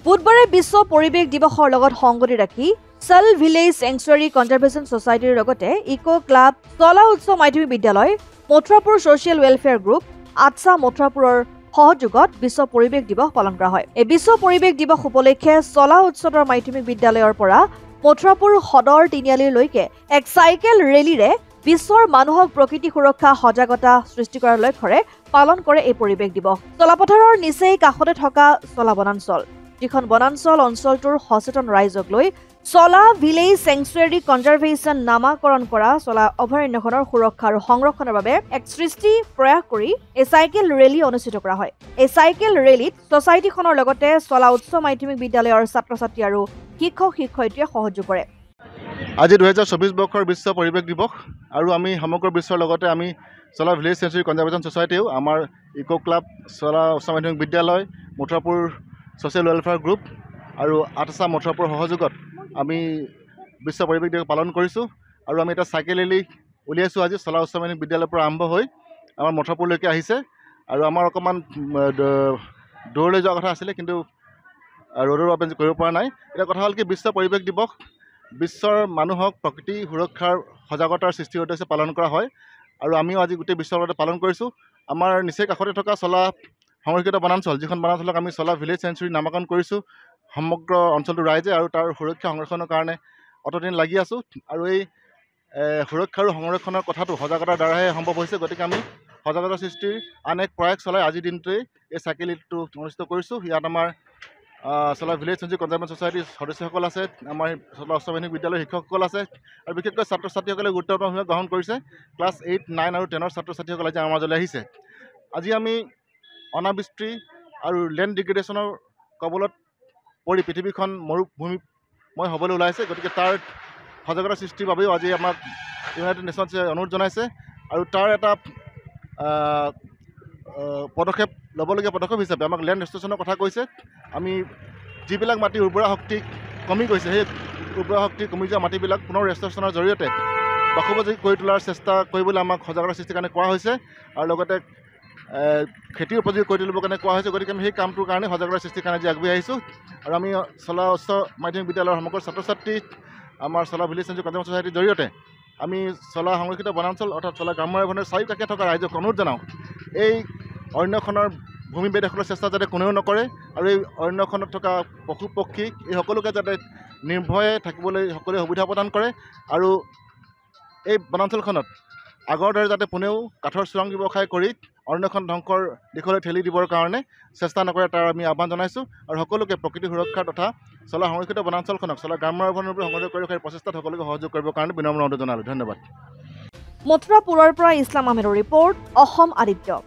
বুধবাৰে বিশ্ব পৰিৱেশ দিৱসৰ লগত সংগতি ৰাখি চল ভিলেজ চেংচুৱাৰী কনজাৰভেশ্যন ছ'চাইটিৰ লগতে ইকো ক্লাব, চলা উচ্চ মাধ্যমিক বিদ্যালয়, মথুৰাপুৰ ছ'চিয়েল ৱেলফেয়াৰ গ্ৰুপ, আটছা মথুৰাপুৰৰ সহযোগত বিশ্ব পৰিৱেশ দিৱস পালন কৰা হয়। এই বিশ্ব পৰিৱেশ দিৱস উপলক্ষে চলা উচ্চতৰ মাধ্যমিক বিদ্যালয়ৰ পৰা মথুৰাপুৰ সদৰ তিনিআলিলৈকে এক চাইকেল ৰেলীৰে বিশ্বৰ মানুহক প্ৰকৃতি সুৰক্ষা সজাগতা সৃষ্টি কৰাৰ লক্ষ্যৰে পালন কৰে এই পৰিৱেশ দিৱস। চলাপথাৰৰ নিচেই কাষতে থকা চলা বনাঞ্চল, যিখন বনাঞ্চল অঞ্চলটোৰ সচেতন ৰাইজক লৈ চলা ভিলেজ চেংচুৱাৰী কনজাৰভেশ্যন নামাকৰণ কৰা চলা অভয়াৰণ্যখনৰ সুৰক্ষা আৰু সংৰক্ষণৰ বাবে এক সৃষ্টি প্ৰয়াস কৰি এই চাইকেল ৰেলী অনুষ্ঠিত কৰা হয়। এই চাইকেল ৰেলীত ছ'চাইটিখনৰ লগতে চলা উচ্চ মাধ্যমিক বিদ্যালয়ৰ ছাত্ৰ-ছাত্ৰী আৰু শিক্ষক-শিক্ষয়িত্ৰীয়ে সহযোগ কৰে। আজি 2024 বৰ্ষৰ বিশ্ব পৰিৱেশ দিৱস আৰু আমি সমগ্ৰ বিশ্বৰ লগতে আমি চলা ভিলেজ চেংচুৱাৰী কনজাৰভেশ্যন ছ'চাইটিও আমাৰ ইকো ক্লাব, চলা উচ্চ মাধ্যমিক বিদ্যালয়, মথুৰাপুৰ ছ'চিয়েল ৱেলফেয়াৰ গ্ৰুপ আৰু আটছা মথুৰাপুৰৰ সহযোগত আমি বিশ্ব পৰিৱেশ দিৱস পালন কৰিছোঁ। আৰু আমি এটা চাইকেল ৰেলী উলিয়াইছোঁ। আজি চলা উচ্চ মাধ্যমিক বিদ্যালয়ৰ পৰা আৰম্ভ হৈ আমাৰ মথুৰাপুৰলৈকে আহিছে আৰু আমাৰ অকণমান দূৰলৈ যোৱা কথা আছিলে, কিন্তু ৰ'দৰ বাবে কৰিব পৰা নাই। এতিয়া কথা হ'ল কি, বিশ্ব পৰিৱেশ দিৱস বিশ্বৰ মানুহক প্ৰকৃতি সুৰক্ষাৰ সজাগতাৰ সৃষ্টিৰ উদ্দেশ্যে পালন কৰা হয় আৰু আমিও আজি গোটেই বিশ্বৰ লগতে পালন কৰিছোঁ। আমাৰ নিচেই কাষতে থকা চলা সংৰক্ষিত বনাঞ্চল, যিখন বনাঞ্চলক আমি চলা ভিলেজ চেংচুৱাৰী নামাকৰণ কৰিছোঁ সমগ্ৰ অঞ্চলটোৰ ৰাইজে, আৰু তাৰ সুৰক্ষা সংৰক্ষণৰ কাৰণে অতদিন লাগি আছোঁ। আৰু এই সুৰক্ষা আৰু সংৰক্ষণৰ কথাটো সজাগতাৰ দ্বাৰাহে সম্ভৱ হৈছে। গতিকে আমি সজাগতা সৃষ্টিৰ আন এক প্ৰয়াস চলাই আজিৰ দিনটোৱেই এই চাইকেল ৰেলীটো অনুষ্ঠিত কৰিছোঁ। ইয়াত আমাৰ চলা ভিলেজ চেংচুৱাৰী কনজাৰভেশ্যন ছ'চাইটিৰ সদস্যসকল আছে, আমাৰ চলা উচ্চ মাধ্যমিক বিদ্যালয়ৰ শিক্ষকসকল আছে আৰু বিশেষকৈ ছাত্ৰ ছাত্ৰীসকলে গুৰুত্বপূৰ্ণ ভূমিকা গ্ৰহণ কৰিছে। ক্লাছ 8, 9 আৰু 10ৰ ছাত্ৰ ছাত্ৰীসকল আজি আমাৰ মাজলৈ আহিছে। আজি আমি অনাবৃষ্টি আৰু লেণ্ড ডিগ্ৰেডেশ্যনৰ কবলত পৰি পৃথিৱীখন মৰুভূমিময় হ'বলৈ ওলাইছে। গতিকে তাৰ সজাগতা সৃষ্টিৰ বাবেও আজি আমাক ইউনাইটেড নেশ্যনছে অনুৰোধ জনাইছে আৰু তাৰ এটা পদক্ষেপ ল'বলগীয়া পদক্ষেপ হিচাপে আমাক লেণ্ড ৰেষ্ট্ৰিকশ্যনৰ কথা কৈছে। আমি যিবিলাক মাটিৰ উৰ্বৰা শক্তি কমি গৈছে, সেই উৰ্বৰা শক্তি কমি যোৱা মাটিবিলাক পুনৰ ৰেষ্ট্ৰিকশ্যনৰ জৰিয়তে বাসোপযোগী কৰি তোলাৰ চেষ্টা কৰিবলৈ আমাক সজাগতা সৃষ্টিৰ কাৰণে কোৱা হৈছে আৰু লগতে খেতিৰ উপযোগী কৰি তুলিবৰ কাৰণে কোৱা হৈছে। গতিকে আমি সেই কামটোৰ কাৰণে সজাগতা সৃষ্টিৰ কাৰণে আজি আগবাঢ়ি আহিছোঁ আৰু আমি চলা উচ্চ মাধ্যমিক বিদ্যালয়ৰ সমগ্ৰ ছাত্ৰ ছাত্ৰী, আমাৰ চলা ভিলেজ চেংচুৱাৰী কনজাৰভেশ্যন ছ'চাইটিৰ জৰিয়তে আমি চলা সংৰক্ষিত বনাঞ্চল অৰ্থাৎ চলা গ্ৰাম্য অৰণ্যৰ চাৰিওকাষে থকা ৰাইজক অনুৰোধ জনাওঁ, এই অৰণ্যখনৰ ভূমি বেদখলৰ চেষ্টা যাতে কোনেও নকৰে আৰু এই অৰণ্যখনত থকা পশু পক্ষী এই সকলোকে যাতে নিৰ্ভয়ে থাকিবলৈ সকলোৱে সুবিধা প্ৰদান কৰে আৰু এই বনাঞ্চলখনত আগৰ দৰে যাতে কোনেও কাঠৰ চোৰাং ব্যৱসায় কৰি অৰণ্যখন ধ্বংসৰ দিশলৈ ঠেলি দিবৰ কাৰণে চেষ্টা নকৰে, তাৰ আমি আহ্বান জনাইছোঁ। আৰু সকলোকে প্ৰকৃতি সুৰক্ষাৰ তথা চলা সংৰক্ষিত বনাঞ্চলখনক চলা গ্ৰাম্য অৰণ্যবোৰ সংৰক্ষণ কৰি ৰখাৰ প্ৰচেষ্টাত সকলোকে সহযোগ কৰিবৰ কাৰণে বিনম্ৰ অনুৰোধ জনালোঁ। ধন্যবাদ। মথুৰাপুৰৰ পৰা ইছলাম আহমেদৰ ৰিপৰ্ট, অসম আদিত্য।